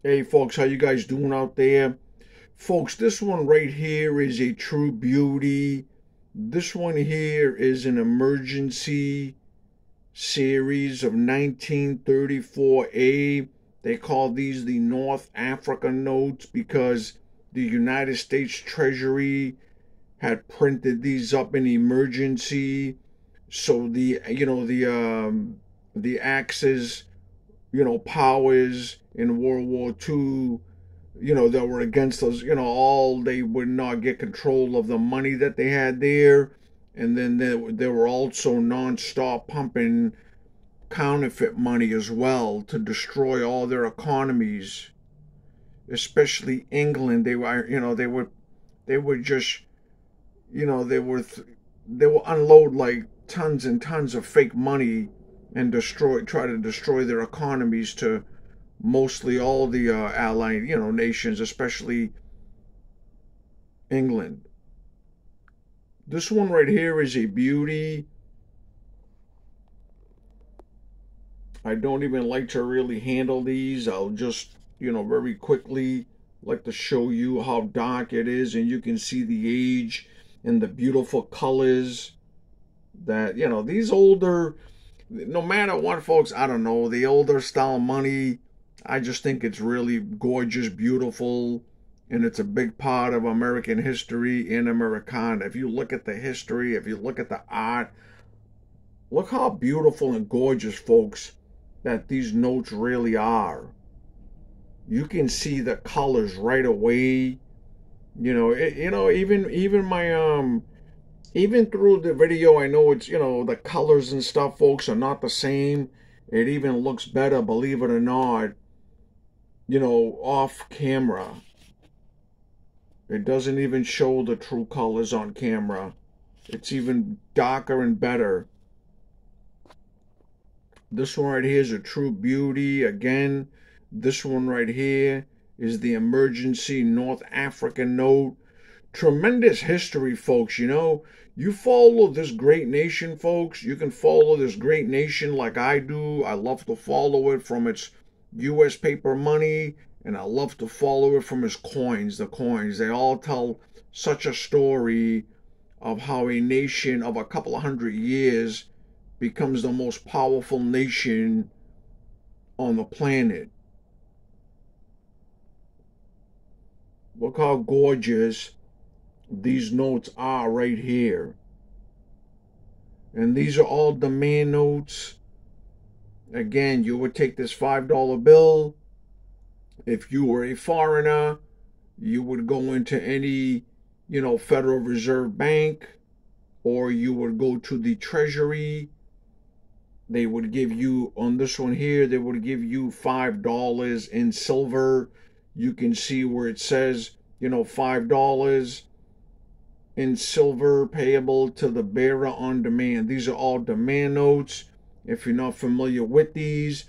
Hey folks, how you guys doing out there? Folks, this one right here is a true beauty. This one here is an emergency series of 1934A. They call these the North Africa notes because the United States Treasury had printed these up in emergency. So the Axis, powers in World War II, that were against us, all they would not get control of the money that they had there. And then they were also non-stop pumping counterfeit money as well to destroy all their economies, especially England. They would just, they will unload like tons and tons of fake money and try to destroy their economies to mostly all the allied, nations, especially England. This one right here is a beauty. I don't even like to really handle these. I'll just, very quickly like to show you how dark it is, and you can see the age and the beautiful colors that, these older, no matter what, folks, I don't know, the older style money, I just think it's really gorgeous, beautiful, and it's a big part of American history and Americana. If you look at the history, if you look at the art, look how beautiful and gorgeous, folks, that these notes really are. You can see the colors right away. Even my even through the video, I know it's, the colors and stuff, folks, are not the same. It even looks better, believe it or not, off camera. It doesn't even show the true colors on camera. It's even darker and better. This one right here is a true beauty. Again, this one right here is the emergency North African note. Tremendous history, folks. You follow this great nation, folks. You can follow this great nation like I do. I love to follow it from its U.S. paper money, and I love to follow it from its coins. The coins, they all tell such a story of how a nation of a couple of hundred years becomes the most powerful nation on the planet. Look how gorgeous these notes are right here. And these are all demand notes. Again, you would take this $5 bill. If you were a foreigner, you would go into any, Federal Reserve Bank, or you would go to the Treasury. They would give you, on this one here, they would give you $5 in silver. You can see where it says, $5 in silver payable to the bearer on demand. These are all demand notes. If you're not familiar with these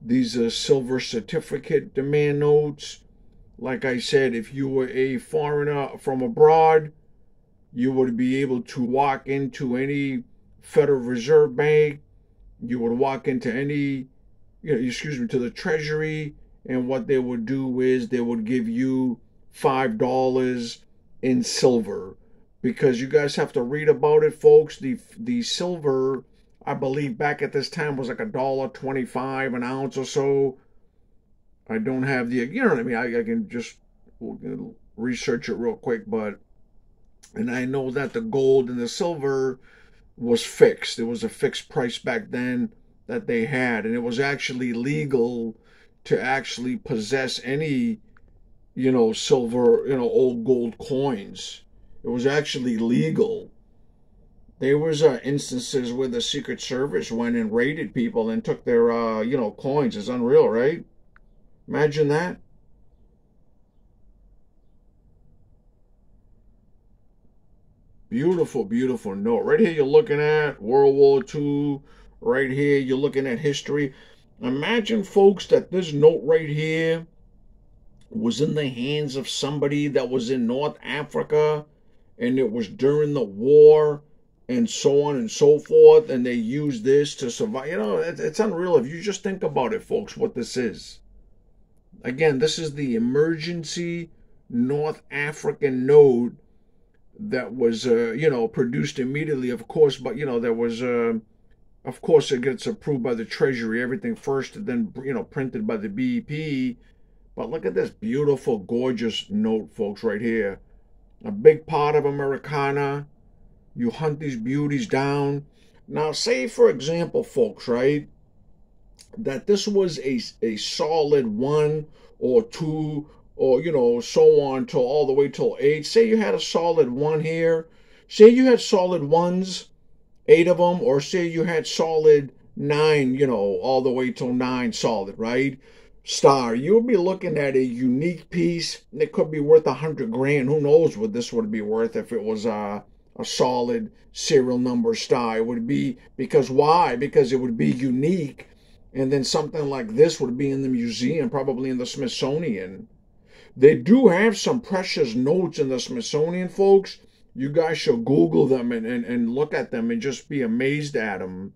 are silver certificate demand notes. Like I said, if you were a foreigner from abroad, you would be able to walk into any Federal Reserve Bank. You would walk into any, to the Treasury, and what they would do is they would give you $5 in silver. Because you guys have to read about it, folks. The silver, I believe back at this time, was like $1.25 an ounce or so. I don't have the, what I mean? I can just research it real quick, and I know that the gold and the silver was fixed. It was a fixed price back then that they had, and it was actually legal to actually possess any, silver, old gold coins. It was actually legal. There was instances where the Secret Service went and raided people and took their, coins. It's unreal, right? Imagine that. Beautiful, beautiful note. Right here you're looking at World War II. Right here you're looking at history. Imagine, folks, that this note right here was in the hands of somebody that was in North Africa, and it was during the war and so on and so forth, and they used this to survive. It's unreal if you just think about it, folks, what this is. Again, this is the emergency North African note that was, produced immediately, of course. But there was, of course, it gets approved by the Treasury, everything first, then printed by the BEP. But look at this beautiful, gorgeous note, folks, right here. A big part of Americana. You hunt these beauties down. Now, say, for example, folks, right, that this was a solid 1 or 2 or, so on till all the way till 8. Say you had a solid 1 here. Say you had solid 1s, 8 of them, or say you had solid 9, all the way till 9 solid, right? Star, you'll be looking at a unique piece. It could be worth 100 grand. Who knows what this would be worth if it was a solid serial number star. It would be, because why? Because it would be unique. And then something like this would be in the museum, probably in the Smithsonian. They do have some precious notes in the Smithsonian, folks. You guys should Google them and look at them and just be amazed at them.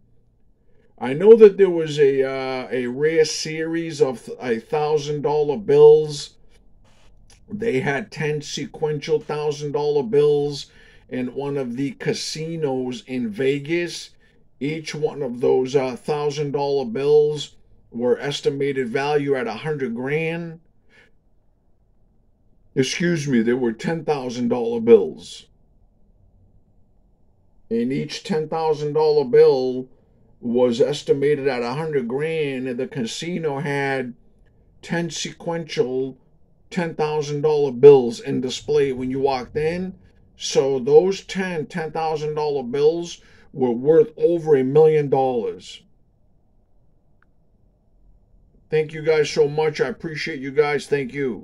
I know that there was a rare series of $1,000 bills. They had 10 sequential $1,000 bills in one of the casinos in Vegas. Each one of those $1,000 bills were estimated value at 100 grand. Excuse me, there were $10,000 bills. And each $10,000 bill was estimated at 100 grand, and the casino had 10 sequential $10,000 bills in display when you walked in. So those $10,000 bills were worth over $1 million. Thank you guys so much. I appreciate you guys. Thank you.